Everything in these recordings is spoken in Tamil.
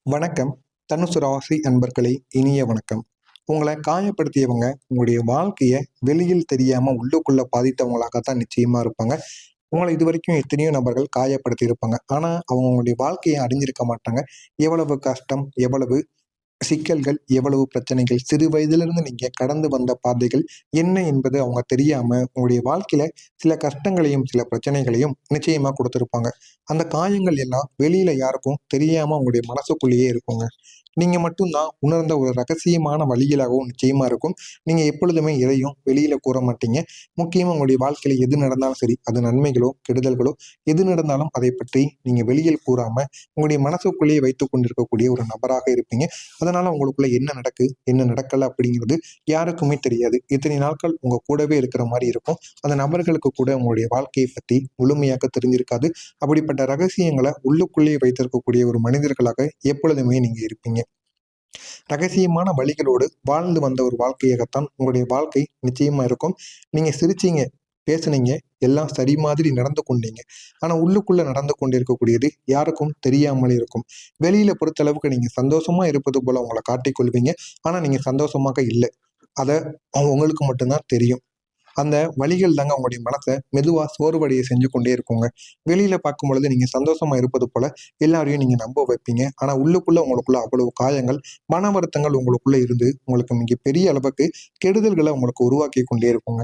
வணக்கம். தனுசு ராசி அன்பர்களே, இனிய வணக்கம். உங்களை காயப்படுத்தியவங்க உங்களுடைய வாழ்க்கையை வெளியில் தெரியாம உள்ளுக்குள்ள பாதித்தவங்களாகத்தான் நிச்சயமா இருப்பாங்க. உங்களை இதுவரைக்கும் எத்தனையோ நபர்கள் காயப்படுத்தி இருப்பாங்க. ஆனா அவங்க உங்களுடைய வாழ்க்கையை அறிஞ்சிருக்க மாட்டாங்க. எவ்வளவு கஷ்டம், எவ்வளவு சிக்கல்கள், எவ்வளவு பிரச்சனைகள், சிறு வயதிலிருந்து நீங்க கடந்து வந்த பாதைகள் என்ன என்பது அவங்க தெரியாம உங்களுடைய வாழ்க்கையில சில கஷ்டங்களையும் சில பிரச்சனைகளையும் நிச்சயமா கொடுத்திருப்பாங்க. அந்த காயங்கள் எல்லாம் வெளியில யாருக்கும் தெரியாம உங்களுடைய மனசுக்குள்ளேயே இருக்குங்க. நீங்க மட்டும் தான் உணர்ந்த ஒரு ரகசியமான வழிகளாகவும் நிச்சயமா இருக்கும். நீங்க எப்பொழுதுமே எதையும் வெளியில கூற மாட்டீங்க. முக்கியமா உங்களுடைய வாழ்க்கையில எது நடந்தாலும் சரி, அது நன்மைகளோ கெடுதல்களோ எது நடந்தாலும் அதை பற்றி நீங்க வெளியில் கூறாம உங்களுடைய மனசுக்குள்ளேயே வைத்துக் கொண்டிருக்கக்கூடிய ஒரு நபராக இருப்பீங்க. அதனால உங்களுக்குள்ள என்ன நடக்கு, என்ன நடக்கல அப்படிங்கிறது யாருக்குமே தெரியாது. இத்தனை நாட்கள் உங்க கூடவே இருக்கிற மாரி இருக்கும். அந்த நபர்களுக்கு கூட உங்களுடைய வாழ்க்கையை பத்தி முழுமையாக தெரிஞ்சிருக்காது. அப்படிப்பட்ட ரகசியங்களை உள்ளுக்குள்ளேயே வைத்திருக்கக்கூடிய ஒரு மனிதர்களாக எப்பொழுதுமே நீங்க இருப்பீங்க. ரகசியமான வழிகளோடு வாழ்ந்து வந்த ஒரு வாழ்க்கையாகத்தான் உங்களுடைய வாழ்க்கை நிச்சயமா இருக்கும். நீங்க சிரிச்சீங்க, பேசுனீங்க, எல்லாம் சரி மாதிரி நடந்து கொண்டீங்க. ஆனா உள்ளுக்குள்ள நடந்து கொண்டிருக்கக்கூடியது யாருக்கும் தெரியாமலே இருக்கும். வெளியில பொறுத்தளவுக்கு நீங்க சந்தோஷமா இருப்பது போல உங்களை காட்டிக் கொள்வீங்க. ஆனா நீங்க சந்தோஷமாக இல்லை. அத உங்களுக்கு மட்டும்தான் தெரியும். அந்த வலிகள் தாங்க உங்களுடைய மனசை மெதுவா சோர்வடைய செஞ்சு கொண்டே இருக்குங்க. வெளியில பார்க்கும் பொழுது நீங்க சந்தோஷமா இருப்பது போல எல்லாரையும் நீங்க நம்ப வைப்பீங்க. ஆனா உள்ளுக்குள்ள உங்களுக்குள்ள அவ்வளவு காயங்கள், மன வருத்தங்கள் உங்களுக்குள்ள இருந்து உங்களுக்கு மிகப்பெரிய அளவுக்கு கெடுதல்களை உங்களுக்கு உருவாக்கி கொண்டே இருக்குங்க.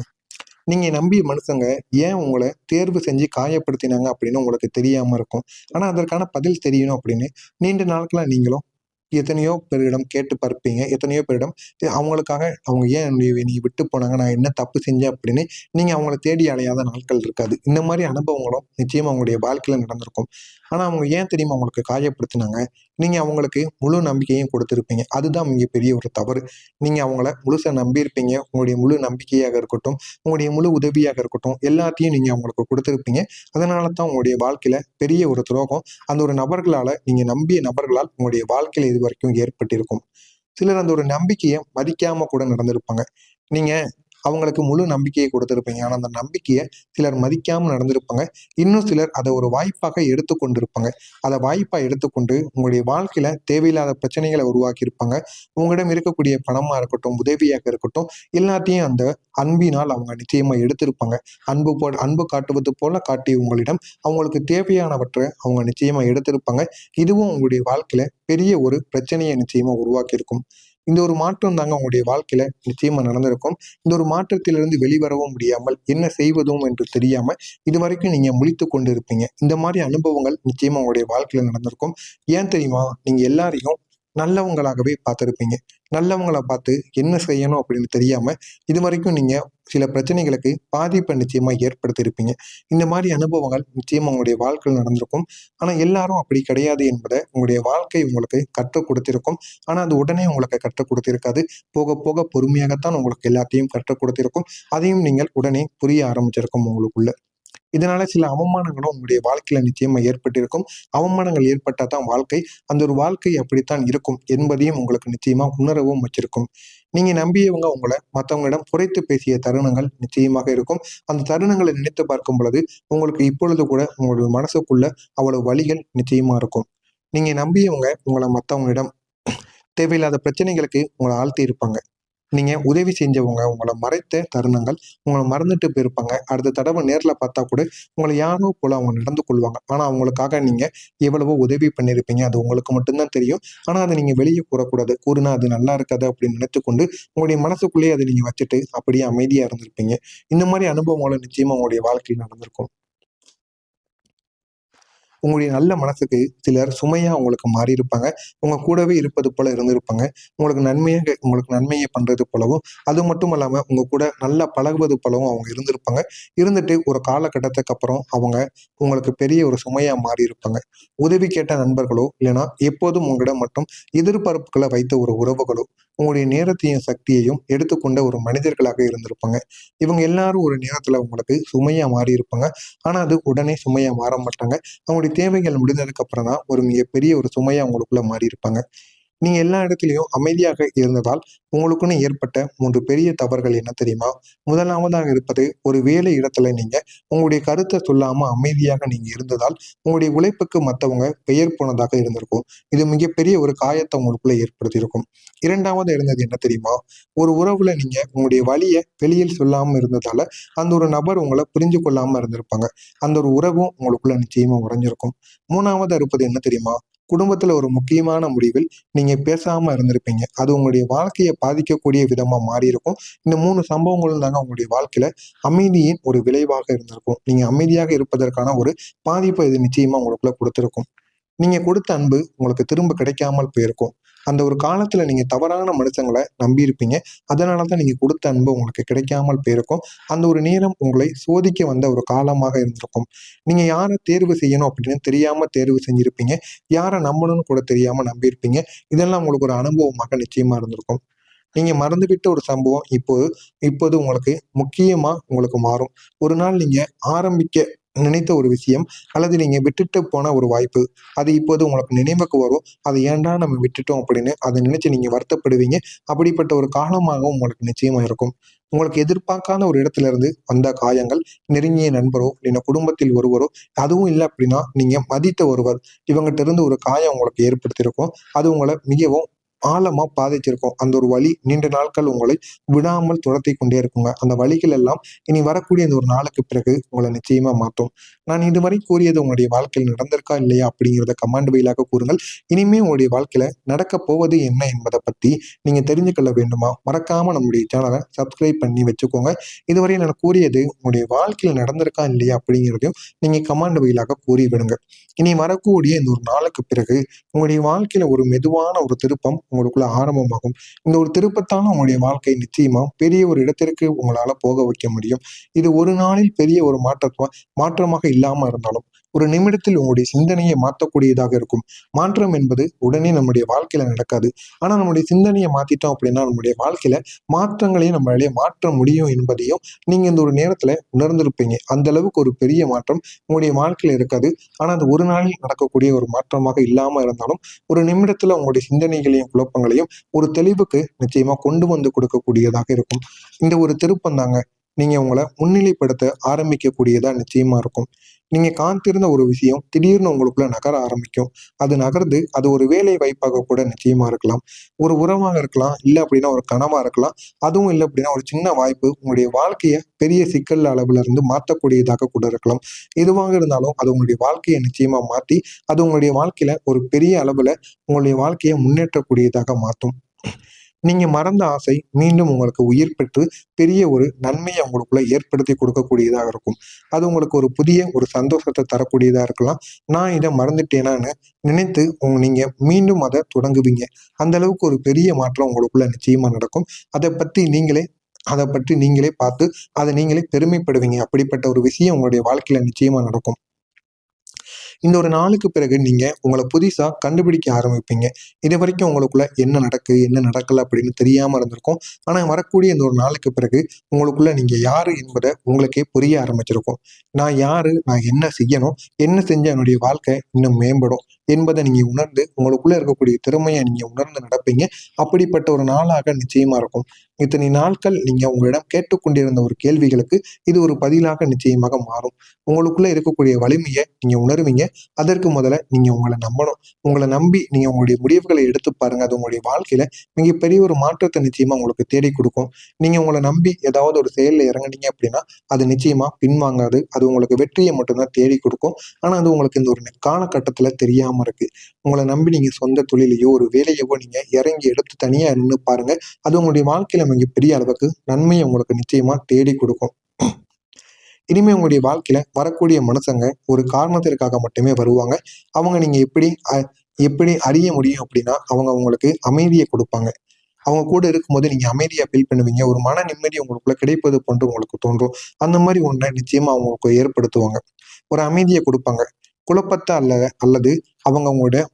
நீங்க நம்பிய மனுஷங்க ஏன் உங்களை தேர்வு செஞ்சு காயப்படுத்தினாங்க அப்படின்னு உங்களுக்கு தெரியாம இருக்கும். ஆனா அதற்கான பதில் தெரியணும் அப்படின்னு நீண்ட நாட்களா நீங்களும் எத்தனையோ பேரிடம் கேட்டு பார்ப்பீங்க. எத்தனையோ பேரிடம் அவங்களுக்காக அவங்க ஏன் என்னைய விட்டு போனாங்க? நான் என்ன தப்பு செஞ்சேன்? அப்படின்னு நீங்க அவங்கள தேடி அலையாத நாட்கள் இருக்காது. இந்த மாரி அனுபவங்களும் நிச்சயமா உங்களுடைய வாழ்க்கையில நடந்திருக்கும். ஆனா அவங்க ஏன் தெரியுமா உங்களுக்கு காயப்படுத்தினாங்க? நீங்க அவங்களுக்கு முழு நம்பிக்கையும் கொடுத்திருப்பீங்க. அதுதான் மிகப்பெரிய ஒரு தவறு. நீங்க அவங்கள முழுசா நம்பியிருப்பீங்க. உங்களுடைய முழு நம்பிக்கையாக இருக்கட்டும், உங்களுடைய முழு உதவியாக இருக்கட்டும், எல்லாத்தையும் நீங்க அவங்களுக்கு கொடுத்திருப்பீங்க. அதனால தான் உங்களுடைய வாழ்க்கையில பெரிய ஒரு துரோகம் அந்த ஒரு நபர்களால நீங்க நம்பிய நபர்களால் உங்களுடைய வாழ்க்கையில இதுவரைக்கும் ஏற்பட்டிருக்கும். சிலர் அந்த ஒரு நம்பிக்கைய மதிக்காம கூட நடந்திருப்பாங்க. நீங்க அவங்களுக்கு முழு நம்பிக்கையை கொடுத்திருப்பீங்க. ஆனா அந்த நம்பிக்கைய சிலர் மதிக்காம நடந்திருப்பாங்க. இன்னும் சிலர் அத ஒரு வாய்ப்பாக எடுத்துக்கொண்டிருப்பாங்க. அத வாய்ப்பா எடுத்துக்கொண்டு உங்களுடைய வாழ்க்கையில தேவையில்லாத பிரச்சனைகள உருவாக்கியிருப்பாங்க. உங்களிடம் இருக்கக்கூடிய பணமா இருக்கட்டும், உதவியாக இருக்கட்டும், எல்லாத்தையும் அந்த அன்பினால் அவங்க நிச்சயமா எடுத்திருப்பாங்க. அன்பு காட்டுவது போல காட்டிய உங்களிடம் அவங்களுக்கு தேவையானவற்ற அவங்க நிச்சயமா எடுத்திருப்பாங்க. இதுவும் உங்களுடைய வாழ்க்கையில பெரிய ஒரு பிரச்சனையை நிச்சயமா உருவாக்கியிருக்கும். இந்த ஒரு மாற்றம் தாங்க உங்களுடைய வாழ்க்கையில நிச்சயமா நடந்திருக்கும். இந்த ஒரு மாற்றத்திலிருந்து வெளிவரவும் முடியாமல் என்ன செய்வதும் என்று தெரியாம இதுவரைக்கும் நீங்க முழித்துக் கொண்டு இருப்பீங்க. இந்த மாதிரி அனுபவங்கள் நிச்சயமா உங்களுடைய வாழ்க்கையில நடந்திருக்கும். ஏன் தெரியுமா? நீங்க எல்லாரையும் நல்லவங்களாகவே பார்த்திருப்பீங்க. நல்லவங்கள பார்த்து என்ன செய்யணும் அப்படின்னு தெரியாம இதுவரைக்கும் நீங்க சில பிரச்சனைகளுக்கு பாதிப்பை நிச்சயமா ஏற்படுத்தியிருப்பீங்க. இந்த மாதிரி அனுபவங்கள் நிச்சயமா உங்களுடைய வாழ்க்கையில் நடந்திருக்கும். ஆனா எல்லாரும் அப்படி கிடையாது என்பதை உங்களுடைய வாழ்க்கை உங்களுக்கு கற்றுக் கொடுத்திருக்கும். ஆனா அது உடனே உங்களுக்கு கற்றுக் கொடுத்திருக்காது. போக போக பொறுமையாகத்தான் உங்களுக்கு எல்லாத்தையும் கற்றுக் கொடுத்திருக்கும். அதையும் நீங்கள் உடனே புரிய ஆரம்பிச்சிருக்கும் உங்களுக்குள்ள. இதனால சில அவமானங்களும் உங்களுடைய வாழ்க்கையில நிச்சயமா ஏற்பட்டிருக்கும். அவமானங்கள் ஏற்பட்டா தான் வாழ்க்கை. அந்த ஒரு வாழ்க்கை அப்படித்தான் இருக்கும் என்பதையும் உங்களுக்கு நிச்சயமா உணரவும் வச்சிருக்கும். நீங்க நம்பியவங்க உங்கள மத்தவங்களிடம் குறைத்து பேசிய தருணங்கள் நிச்சயமாக இருக்கும். அந்த தருணங்களை நினைத்து பார்க்கும் பொழுது, உங்களுக்கு இப்பொழுது கூட உங்களுடைய மனசுக்குள்ள அவ்வளவு வலிகள் நிச்சயமா இருக்கும். நீங்க நம்பியவங்க உங்கள மத்தவங்களிடம் தேவையில்லாத பிரச்சனைகளுக்கு உங்கள ஆழ்த்தி இருப்பாங்க. நீங்க உதவி செஞ்சவங்க உங்கள மறைத்த தருணங்கள், உங்கள மறந்துட்டு போயிருப்பாங்க. அடுத்த தடவ நேர்ல பார்த்தா கூட, உங்கள யாரோ போல அவங்க நடந்து கொள்வாங்க. ஆனா, அவங்களுக்காக நீங்க எவ்வளவோ உதவி பண்ணியிருப்பீங்க. அது உங்களுக்கு மட்டும் தான் தெரியும். ஆனா, அத நீங்க வெளிய கூறக்கூடாது. கூறுனா அது நல்லா இருக்காது அப்படின்னு நினைத்துக்கொண்டு, உங்களுடைய மனசுக்குள்ளேயே அத நீங்க வச்சுட்டு, அப்படியே அமைதியா இருந்திருப்பீங்க. இந்த மாரி அனுபவங்களும் நிச்சயமா உங்களுடைய வாழ்க்கையில நடந்திருக்கும். உங்களுடைய நல்ல மனசுக்கு சிலர் சுமையா உங்களுக்கு மாறியிருப்பாங்க. உங்க கூடவே இருப்பது போல இருந்திருப்பாங்க. உங்களுக்கு நன்மையை பண்றது போலவும், அது மட்டும் இல்லாம உங்க கூட நல்லா பழகுவது போலவும் அவங்க இருந்திருப்பாங்க. இருந்துட்டு ஒரு காலகட்டத்துக்கு அப்புறம் அவங்க உங்களுக்கு பெரிய ஒரு சுமையா மாறியிருப்பாங்க. உதவி கேட்ட நண்பர்களோ, இல்லைன்னா எப்போதும் உங்களிடம் மட்டும் எதிர்பார்ப்புகள வைத்த ஒரு உறவுகளோ, உங்களுடைய நேரத்தையும், சக்தியையும் எடுத்துக்கொண்ட ஒரு மனிதர்களாக இருந்திருப்பாங்க. இவங்க எல்லாரும் ஒரு நேரத்துல உங்களுக்கு சுமையா மாறியிருப்பாங்க. ஆனா அது உடனே சுமையா மாற மாட்டாங்க. அவங்களுடைய தேவைகள் முடிந்ததுக்கு அப்புறம் தான் ஒரு மிகப்பெரிய ஒரு சுமையா உங்களுக்குள்ள மாறி இருப்பாங்க. நீங்க எல்லா இடத்துலயும் அமைதியாக இருந்ததால் உங்களுக்குன்னு ஏற்பட்ட 3 பெரிய தவறுகள் என்ன தெரியுமா? முதலாவதாக இருப்பது, ஒரு வேலை இடத்துல நீங்க உங்களுடைய கருத்தை சொல்லாம அமைதியாக நீங்க இருந்ததால் உங்களுடைய உழைப்புக்கு மத்தவங்க பெயர் போனதாக இருந்திருக்கும். இது மிகப்பெரிய ஒரு காயத்தை உங்களுக்குள்ள ஏற்படுத்தியிருக்கும். 2வது இருந்தது என்ன தெரியுமா? ஒரு உறவுல நீங்க உங்களுடைய வலிய வெளியில் சொல்லாம இருந்ததால அந்த ஒரு நபர் உங்களை புரிஞ்சு கொள்ளாம இருந்திருப்பாங்க. அந்த ஒரு உறவும் உங்களுக்குள்ள நிச்சயமா உடைஞ்சிருக்கும். 3வது இருப்பது என்ன தெரியுமா? குடும்பத்துல ஒரு முக்கியமான முடிவில் நீங்க பேசாம இருந்திருப்பீங்க. அது உங்களுடைய வாழ்க்கைய பாதிக்கக்கூடிய விதமா மாறியிருக்கும். இந்த 3 சம்பவங்களும் தாங்க உங்களுடைய வாழ்க்கையில அமைதியின் ஒரு விளைவாக இருந்திருக்கும். நீங்க அமைதியாக இருப்பதற்கான ஒரு பாதிப்பை இது நிச்சயமா உங்களுக்குள்ள குடுத்திருக்கும். நீங்க கொடுத்த அன்பு உங்களுக்கு திரும்ப கிடைக்காமல் போயிருக்கும். அந்த ஒரு காலத்துல நீங்க தவறான மனுஷங்கள நம்பியிருப்பீங்க. அதனால தான் நீங்க கொடுத்த அன்பு உங்களுக்கு கிடைக்காமல் போயிருக்கும். அந்த ஒரு நேரம் உங்களை சோதிக்க வந்த ஒரு காலமாக இருந்திருக்கும். நீங்க யார தேர்வு செய்யணும் அப்படின்னு தெரியாம தேர்வு செஞ்சிருப்பீங்க. யார நம்பணும்னு கூட தெரியாம நம்பியிருப்பீங்க. இதெல்லாம் உங்களுக்கு ஒரு அனுபவமாக நிச்சயமா இருந்திருக்கும். நீங்க மறந்துவிட்ட ஒரு சம்பவம் இப்போது உங்களுக்கு முக்கியமா உங்களுக்கு மாறும். ஒரு நாள் நீங்க ஆரம்பிக்க நினைத்த ஒரு விஷயம் அல்லது நீங்க விட்டுட்டு போன ஒரு வாய்ப்பு, அது இப்போது உங்களுக்கு நினைவுக்கு வரும். அதை ஏன்டா நம்ம விட்டுட்டோம் அப்படின்னு அதை நினைச்சு நீங்க வருத்தப்படுவீங்க. அப்படிப்பட்ட ஒரு காலமாகவும் உங்களுக்கு நிச்சயமா இருக்கும். உங்களுக்கு எதிர்பார்க்காத ஒரு இடத்துல இருந்து வந்த காயங்கள், நெருங்கிய நண்பரோ இல்லைன்னா குடும்பத்தில் ஒருவரோ, அதுவும் இல்லை அப்படின்னா நீங்க மதித்த ஒருவர், இவங்ககிட்ட இருந்து ஒரு காயம் உங்களுக்கு ஏற்படுத்தியிருக்கும். அது உங்களை மிகவும் ஆழமா பாதிச்சிருக்கும். அந்த ஒரு வலி நீண்ட நாட்கள் உங்களை விடாமல் துரத்தி கொண்டே இருக்குங்க. அந்த வலிகள் எல்லாம் இனி வரக்கூடிய இந்த ஒரு நாளுக்கு பிறகு உங்களை நிச்சயமா மாத்தும். நான் இதுவரை கூறியது உங்களுடைய வாழ்க்கையில் நடந்திருக்கா இல்லையா அப்படிங்கிறத கமெண்ட் வாயிலாக கூறுங்கள். இனிமே உங்களுடைய வாழ்க்கையில நடக்கப் போவது என்ன என்பதை பத்தி நீங்க தெரிஞ்சுக்கொள்ள வேண்டுமா? மறக்காம நம்முடைய சேனலை சப்ஸ்கிரைப் பண்ணி வச்சுக்கோங்க. இதுவரை நான் கூறியது உங்களுடைய வாழ்க்கையில் நடந்திருக்கா இல்லையா அப்படிங்கிறதையும் நீங்க கமெண்ட் வாயிலாக கூறி விடுங்க. இனி வரக்கூடிய இந்த ஒரு நாளுக்கு பிறகு உங்களுடைய வாழ்க்கையில ஒரு மெதுவான ஒரு திருப்பம் உங்களுக்குள்ள ஆரம்பமாகும். இந்த ஒரு திருப்பத்தால உங்களுடைய வாழ்க்கை நிச்சயமா பெரிய ஒரு இடத்திற்கு உங்களால போக வைக்க முடியும். இது ஒரு நாளில் பெரிய ஒரு மாற்றமாக இல்லாம இருந்தாலும் ஒரு நிமிடத்தில் உங்களுடைய சிந்தனையை மாற்றக்கூடியதாக இருக்கும். மாற்றம் என்பது உடனே நம்முடைய வாழ்க்கையில நடக்காது. ஆனா நம்முடைய சிந்தனையை மாத்திட்டோம் அப்படின்னா நம்முடைய வாழ்க்கையில மாற்றங்களையும் நம்மளாலேயே மாற்ற முடியும் என்பதையும் நீங்க இந்த ஒரு நேரத்துல உணர்ந்திருப்பீங்க. அந்த அளவுக்கு ஒரு பெரிய மாற்றம் உங்களுடைய வாழ்க்கையில இருக்காது. ஆனா அது ஒரு நாளில் நடக்கக்கூடிய ஒரு மாற்றமாக இல்லாம இருந்தாலும் ஒரு நிமிடத்துல உங்களுடைய சிந்தனைகளையும் குழப்பங்களையும் ஒரு தெளிவுக்கு நிச்சயமா கொண்டு வந்து கொடுக்கக்கூடியதாக இருக்கும். இந்த ஒரு திருப்பம் தாங்க நீங்க உங்களை முன்னிலைப்படுத்த ஆரம்பிக்கக்கூடியதா நிச்சயமா இருக்கும். நீங்க காத்திருந்த ஒரு விஷயம் திடீர்னு உங்களுக்குள்ள நகர ஆரம்பிக்கும். அது நகர்ந்து அது ஒரு வேலை வாய்ப்பாக கூட நிச்சயமா இருக்கலாம். ஒரு உறவாக இருக்கலாம். இல்ல அப்படின்னா ஒரு கனவா இருக்கலாம். அதுவும் இல்லை அப்படின்னா ஒரு சின்ன வாய்ப்பு உங்களுடைய வாழ்க்கைய பெரிய சிக்கல் அளவுல இருந்து மாற்றக்கூடியதாக கூட இருக்கலாம். எதுவாக இருந்தாலும் அது உங்களுடைய வாழ்க்கையை நிச்சயமா மாத்தி அது உங்களுடைய வாழ்க்கையில ஒரு பெரிய அளவுல உங்களுடைய வாழ்க்கையை முன்னேற்றக்கூடியதாக மாற்றும். நீங்க மறந்த ஆசை மீண்டும் உங்களுக்கு உயிர் பெற்று பெரிய ஒரு நன்மையை உங்களுக்குள்ள ஏற்படுத்தி கொடுக்கக்கூடியதாக இருக்கும். அது உங்களுக்கு ஒரு புதிய ஒரு சந்தோஷத்தை தரக்கூடியதா இருக்கலாம். நான் இதை மறந்துட்டேனான்னு நினைத்து நீங்க மீண்டும் அதை தொடங்குவீங்க. அந்த அளவுக்கு ஒரு பெரிய மாற்றம் உங்களுக்குள்ள நிச்சயமா நடக்கும். அதை பத்தி நீங்களே அதை பற்றி நீங்களே பார்த்து அதை நீங்களே பெருமைப்படுவீங்க. அப்படிப்பட்ட ஒரு விஷயம் உங்களுடைய வாழ்க்கையில நிச்சயமா நடக்கும். இந்த ஒரு நாளுக்கு பிறகு நீங்க உங்களை புதுசா கண்டுபிடிக்க ஆரம்பிப்பீங்க. இதுவரைக்கும் உங்களுக்குள்ள என்ன நடக்கு, என்ன நடக்கல அப்படின்னு தெரியாம இருந்திருக்கும். ஆனா வரக்கூடிய இந்த ஒரு நாளுக்கு பிறகு உங்களுக்குள்ள நீங்க யாரு என்பதை உங்களுக்கே புரிய ஆரம்பிச்சிருக்கும். நான் யாரு, நான் என்ன செய்யணும், என்ன செஞ்சா என்னுடைய வாழ்க்கை இன்னும் மேம்படும் என்பதை நீங்க உணர்ந்து உங்களுக்குள்ள இருக்கக்கூடிய திறமையை நீங்க உணர்ந்து நடப்பீங்க. அப்படிப்பட்ட ஒரு நாளாக நிச்சயமா இருக்கும். இத்தனை நாட்கள் நீங்க உங்களிடம் கேட்டுக்கொண்டிருந்த ஒரு கேள்விகளுக்கு இது ஒரு பதிலாக நிச்சயமாக மாறும். உங்களுக்குள்ள இருக்கக்கூடிய வலிமையை நீங்க உணர்வீங்க. அதற்கு முதல்ல நீங்க உங்களை நம்பணும். உங்களை நம்பி நீங்க உங்களுடைய முடிவுகளை எடுத்து பாருங்க. அது உங்களுடைய வாழ்க்கையில மிகப்பெரிய ஒரு மாற்றத்தை நிச்சயமா உங்களுக்கு தேடி கொடுக்கும். நீங்க உங்களை நம்பி ஏதாவது ஒரு செயல்ல இறங்குனீங்க அப்படின்னா அது நிச்சயமா பின்வாங்காது. அது உங்களுக்கு வெற்றியை மட்டும்தான் தேடி கொடுக்கும். ஆனா அது உங்களுக்கு இந்த ஒரு காலகட்டத்துல தெரியாம இருக்கு. உங்களை நம்பி நீங்க சொந்த தொழிலையோ ஒரு வேலையவோ நீங்க இறங்கி எடுத்து தனியா நின்று பாருங்க. அது உங்களுடைய வாழ்க்கையில மிகப்பெரிய அளவுக்கு நன்மையை உங்களுக்கு நிச்சயமா தேடி கொடுக்கும். இனிமே உங்களுடைய வாழ்க்கையில வரக்கூடிய மனுஷங்க ஒரு காரணத்திற்காக மட்டுமே வருவாங்க. அவங்க நீங்க எப்படி அறிய முடியும் அப்படின்னா, அவங்க உங்களுக்கு அமைதியை கொடுப்பாங்க. அவங்க கூட இருக்கும்போது நீங்க அமைதியா ஃபீல் பண்ணுவீங்க. ஒரு மன நிம்மதி உங்களுக்குள்ள கிடைப்பது போன்று உங்களுக்கு தோன்றும். அந்த மாரி ஒண்ண நிச்சயமா அவங்க உங்களுக்கு ஏற்படுத்துவாங்க. ஒரு அமைதியை கொடுப்பாங்க. குழப்பத்த அல்லது அவங்க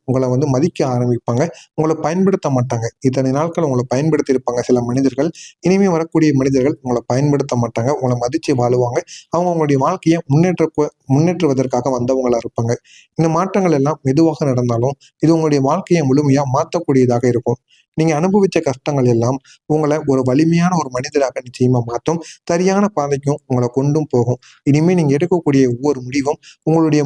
உங்களை வந்து மதிக்க ஆரம்பிப்பாங்க. உங்களை பயன்படுத்த மாட்டாங்க. இத்தனை நாட்கள் உங்களை பயன்படுத்தி இருப்பாங்க சில மனிதர்கள். இனிமே வரக்கூடிய மனிதர்கள் உங்களை பயன்படுத்த மாட்டாங்க. உங்களை மதிச்சு வாழுவாங்க. அவங்க உங்களுடைய வாழ்க்கையை முன்னேற்றுவதற்காக வந்தவங்களா இருப்பாங்க. இந்த மாற்றங்கள் எல்லாம் மெதுவாக நடந்தாலும் இது உங்களுடைய வாழ்க்கையை முழுமையா மாற்றக்கூடியதாக இருக்கும். நீங்க அனுபவிச்ச கஷ்டங்கள் எல்லாம் உங்களை ஒரு வலிமையான ஒரு மனிதராக நிச்சயமா மாற்றும். சரியான பாதைக்கும் உங்களை கொண்டும் போகும். இனிமே நீங்க எடுக்கக்கூடிய ஒவ்வொரு முடிவும் உங்களுடைய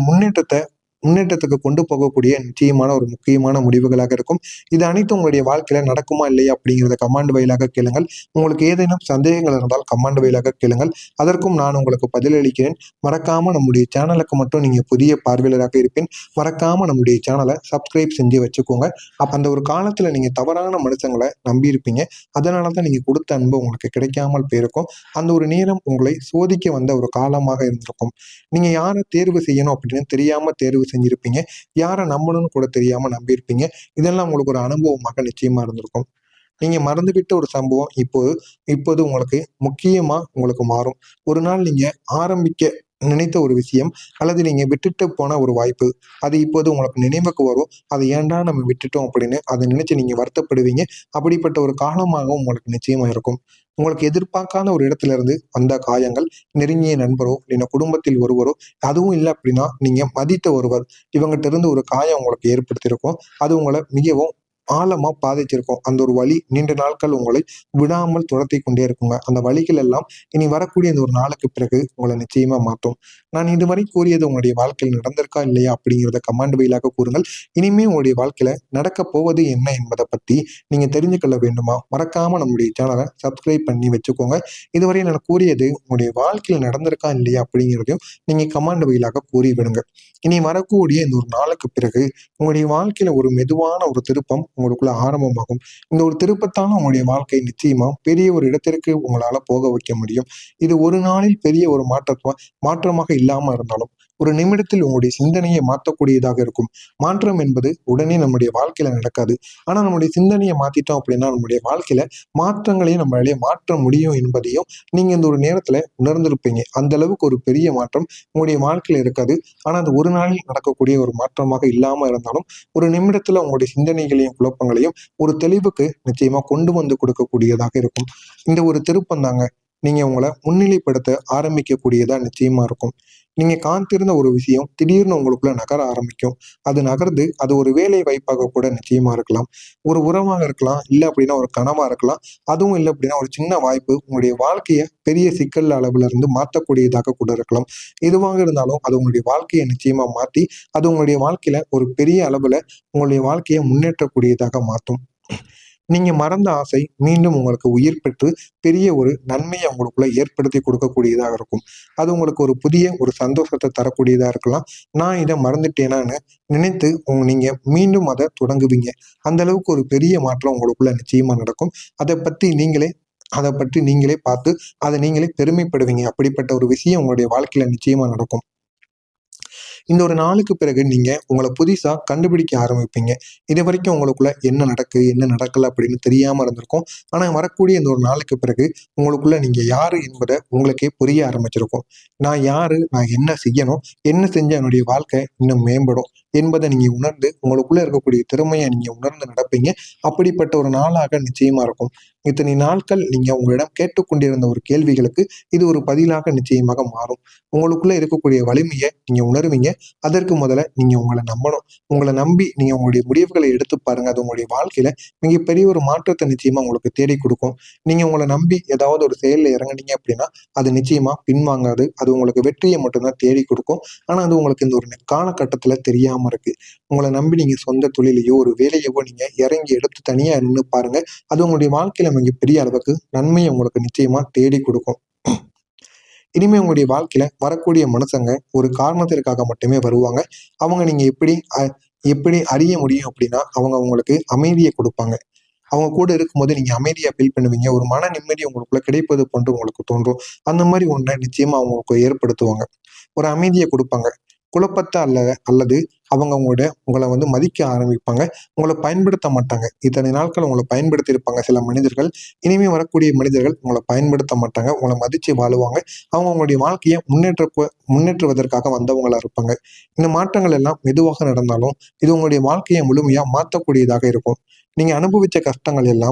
முன்னேற்றத்துக்கு கொண்டு போகக்கூடிய நிச்சயமான ஒரு முக்கியமான முடிவுகளாக இருக்கும். இது அனைத்தும் உங்களுடைய வாழ்க்கையில நடக்குமா இல்லையா அப்படிங்கிறத கமாண்ட் வாயிலாக கேளுங்கள். உங்களுக்கு ஏதேனும் சந்தேகங்கள் இருந்தால் கமாண்ட் வாயிலாக கேளுங்கள். அதற்கும் நான் உங்களுக்கு பதிலளிக்கிறேன். மறக்காம நம்முடைய சேனலுக்கு மட்டும் நீங்க புதிய பார்வையாளராக இருப்பேன். மறக்காம நம்முடைய சேனலை சப்ஸ்கிரைப் செஞ்சு வச்சுக்கோங்க. அப்ப அந்த ஒரு காலத்துல நீங்க தவறான மனுஷங்களை நம்பியிருப்பீங்க. அதனாலதான் நீங்க கொடுத்த அன்பு உங்களுக்கு கிடைக்காமல் போயிருக்கும். அந்த ஒரு நேரம் உங்களை சோதிக்க வந்த ஒரு காலமாக இருந்திருக்கும். நீங்க யாரை தேர்வு செய்யணும் அப்படின்னு தெரியாம தேர்வு செஞ்சிருப்பீங்க. யாரை நம்பணும்னு கூட தெரியாம நம்பியிருப்பீங்க. இதெல்லாம் உங்களுக்கு ஒரு அனுபவமாக நிச்சயமா இருந்திருக்கும். நீங்க மறந்துவிட்ட ஒரு சம்பவம் இப்போது உங்களுக்கு முக்கியமா உங்களுக்கு மாறும். ஒரு நாள் நீங்க ஆரம்பிக்க நினைத்த ஒரு விஷயம் அல்லது நீங்க விட்டுட்டு போன ஒரு வாய்ப்பு, அது இப்போது உங்களுக்கு நினைவுக்கு வரும். அதை ஏன்டா நம்ம விட்டுட்டோம் அப்படின்னு அதை நினைச்சு நீங்க வருத்தப்படுவீங்க. அப்படிப்பட்ட ஒரு காலமாகவும் உங்களுக்கு நிச்சயமா இருக்கும். உங்களுக்கு எதிர்பார்க்காத ஒரு இடத்துல இருந்து வந்த காயங்கள், நெருங்கிய நண்பரோ இல்லைன்னா குடும்பத்தில் ஒருவரோ, அதுவும் இல்லை அப்படின்னா நீங்க மதித்த ஒருவர், இவங்ககிட்ட இருந்து ஒரு காயம் உங்களுக்கு ஏற்படுத்தியிருக்கும். அது உங்களை மிகவும் ஆழமா பாதிச்சிருக்கும். அந்த ஒரு வலி நீண்ட நாட்கள் உங்களை விடாமல் துரத்தி கொண்டே இருக்குங்க. அந்த வலிகள் எல்லாம் இனி வரக்கூடிய இந்த ஒரு நாளுக்கு பிறகு உங்களை நிச்சயமா மாற்றும். நான் இதுவரை கூறியது உங்களுடைய வாழ்க்கையில் நடந்திருக்கா இல்லையா அப்படிங்கிறத கமாண்ட் வாயிலாக கூறுங்கள். இனிமே உங்களுடைய வாழ்க்கையில நடக்க போவது என்ன என்பதை பத்தி நீங்க தெரிஞ்சுக்கொள்ள வேண்டுமா? மறக்காம நம்முடைய சேனலை சப்ஸ்கிரைப் பண்ணி வச்சுக்கோங்க. இதுவரை நான் கூறியது உங்களுடைய வாழ்க்கையில நடந்திருக்கா இல்லையா அப்படிங்கிறதையும் நீங்க கமாண்ட் வாயிலாக கூறி விடுங்க. இனி வரக்கூடிய இந்த ஒரு நாளுக்கு பிறகு உங்களுடைய வாழ்க்கையில ஒரு மெதுவான ஒரு திருப்பம் உங்களுக்குள்ள ஆரம்பமாகும். இந்த ஒரு திருப்பத்தால உங்களுடைய வாழ்க்கை நிச்சயமா பெரிய ஒரு இடத்திற்கு உங்களால போக வைக்க முடியும். இது ஒரு நாளில் பெரிய ஒரு மாற்றமாக இல்லாம இருந்தாலும் ஒரு நிமிடத்தில் உங்களுடைய சிந்தனையை மாற்றக்கூடியதாக இருக்கும். மாற்றம் என்பது உடனே நம்முடைய வாழ்க்கையில நடக்காது. ஆனா நம்முடைய சிந்தனையை மாத்திட்டோம் அப்படின்னா நம்முடைய வாழ்க்கையில மாற்றங்களையும் நம்மளாலே மாற்ற முடியும் என்பதையும் நீங்க இந்த ஒரு நேரத்துல உணர்ந்திருப்பீங்க. அந்த அளவுக்கு ஒரு பெரிய மாற்றம் உங்களுடைய வாழ்க்கையில இருக்காது. ஆனா அது ஒரு நாளில் நடக்கக்கூடிய ஒரு மாற்றமாக இல்லாம இருந்தாலும் ஒரு நிமிடத்துல உங்களுடைய சிந்தனைகளையும் குழப்பங்களையும் ஒரு தெளிவுக்கு நிச்சயமா கொண்டு வந்து கொடுக்கக்கூடியதாக இருக்கும். இந்த ஒரு திருப்பம் தாங்க நீங்க உங்களை முன்னிலைப்படுத்த ஆரம்பிக்கக்கூடியதா நிச்சயமா இருக்கும். நீங்க காத்திருந்த ஒரு விஷயம் திடீர்னு உங்களுக்குள்ள நகர ஆரம்பிக்கும். அது நகர்ந்து அது ஒரு வேலை வாய்ப்பாக கூட நிச்சயமா இருக்கலாம். ஒரு உறவாக இருக்கலாம். இல்லை அப்படின்னா ஒரு கனவா இருக்கலாம். அதுவும் இல்லை அப்படின்னா ஒரு சின்ன வாய்ப்பு உங்களுடைய வாழ்க்கையை பெரிய சிக்கல் அளவுல இருந்து மாற்றக்கூடியதாக கூட இருக்கலாம். எதுவாக இருந்தாலும் அது உங்களுடைய வாழ்க்கையை நிச்சயமா மாத்தி அது உங்களுடைய வாழ்க்கையில ஒரு பெரிய அளவுல உங்களுடைய வாழ்க்கையை முன்னேற்றக்கூடியதாக மாற்றும். நீங்க மறந்த ஆசை மீண்டும் உங்களுக்கு உயிர் பெற்று பெரிய ஒரு நன்மையை உங்களுக்குள்ள ஏற்படுத்தி கொடுக்கக்கூடியதாக இருக்கும். அது உங்களுக்கு ஒரு புதிய ஒரு சந்தோஷத்தை தரக்கூடியதா இருக்கலாம். நான் இதை மறந்துட்டேனான்னு நினைத்து நீங்க மீண்டும் அதை தொடங்குவீங்க. அந்த அளவுக்கு ஒரு பெரிய மாற்றம் உங்களுக்குள்ள நிச்சயமா நடக்கும். அதை பத்தி நீங்களே அதை பற்றி நீங்களே பார்த்து அதை நீங்களே பெருமைப்படுவீங்க. அப்படிப்பட்ட ஒரு விஷயம் உங்களுடைய வாழ்க்கையில நிச்சயமா நடக்கும். இந்த ஒரு நாளுக்கு பிறகு நீங்க உங்களை புதுசா கண்டுபிடிக்க ஆரம்பிப்பீங்க. இது வரைக்கும் உங்களுக்குள்ள என்ன நடக்கு என்ன நடக்கல அப்படின்னு தெரியாம இருந்திருக்கும். ஆனா வரக்கூடிய இந்த ஒரு நாளுக்கு பிறகு உங்களுக்குள்ள நீங்க யாரு என்பதை உங்களுக்கே புரிய ஆரம்பிச்சிருக்கும். நான் யாரு, நான் என்ன செய்யணும், என்ன செஞ்சா என்னுடைய வாழ்க்கை இன்னும் மேம்படும் என்பதை நீங்க உணர்ந்து உங்களுக்குள்ள இருக்கக்கூடிய திறமையை நீங்க உணர்ந்து நடப்பீங்க. அப்படிப்பட்ட ஒரு நாளாக நிச்சயமா இருக்கும். இத்தனை நாட்கள் நீங்க உங்களிடம் கேட்டுக்கொண்டிருந்த ஒரு கேள்விகளுக்கு இது ஒரு பதிலாக நிச்சயமாக மாறும். உங்களுக்குள்ள இருக்கக்கூடிய வலிமையை நீங்க உணர்வீங்க. அதற்கு முதல்ல நீங்க உங்களை நம்பணும். உங்களை நம்பி நீங்க உங்களுடைய முடிவுகளை எடுத்து பாருங்க. அது உங்களுடைய வாழ்க்கையில மிகப்பெரிய ஒரு மாற்றத்தை நிச்சயமா உங்களுக்கு தேடி கொடுக்கும். நீங்க உங்களை நம்பி ஏதாவது ஒரு செயல்ல இறங்குனீங்க அப்படின்னா அது நிச்சயமா பின்வாங்காது. அது உங்களுக்கு வெற்றியை மட்டும்தான் தேடி கொடுக்கும். ஆனா அது உங்களுக்கு இந்த ஒரு காலகட்டத்துல தெரியாம இருக்கு. உங்களை நம்பி நீங்க சொந்த தொழிலையோ ஒரு வேலையவோ நீங்க இறங்கி எடுத்து தனியா நின்று பாருங்க. அது உங்களுடைய வாழ்க்கையில மிகப்பெரிய அளவுக்கு நன்மையை உங்களுக்கு நிச்சயமா தேடி கொடுக்கும். இனிமே உங்களுடைய வாழ்க்கையில வரக்கூடிய மனுஷங்க ஒரு காரணத்திற்காக மட்டுமே வருவாங்க. அவங்க நீங்க எப்படி அறிய முடியும் அப்படின்னா அவங்க உங்களுக்கு அமைதியை கொடுப்பாங்க. அவங்க கூட இருக்கும்போது நீங்க அமைதியா ஃபீல் பண்ணுவீங்க. ஒரு மன நிம்மதி உங்களுக்குள்ள கிடைப்பது போன்று உங்களுக்கு தோன்றும். அந்த மாதிரி ஒன்றை நிச்சயமா அவங்க ஏற்படுத்துவாங்க. ஒரு அமைதியை கொடுப்பாங்க. குழப்பத்தை அல்லது அவங்க உங்களை மதிக்க ஆரம்பிப்பாங்க. உங்களை பயன்படுத்த மாட்டாங்க. இத்தனை நாட்கள் உங்களை பயன்படுத்தி இருப்பாங்க சில மனிதர்கள். இனிமே வரக்கூடிய மனிதர்கள் உங்களை பயன்படுத்த மாட்டாங்க. உங்களை மதிச்சு வாழுவாங்க. அவங்க உங்களுடைய வாழ்க்கையை முன்னேற்றுவதற்காக வந்தவங்களா இருப்பாங்க. இந்த மாற்றங்கள் எல்லாம் மெதுவாக நடந்தாலும் இது உங்களுடைய வாழ்க்கையை முழுமையா மாற்றக்கூடியதாக இருக்கும். நீங்க அனுபவிச்ச கஷ்டங்கள் எல்லாம்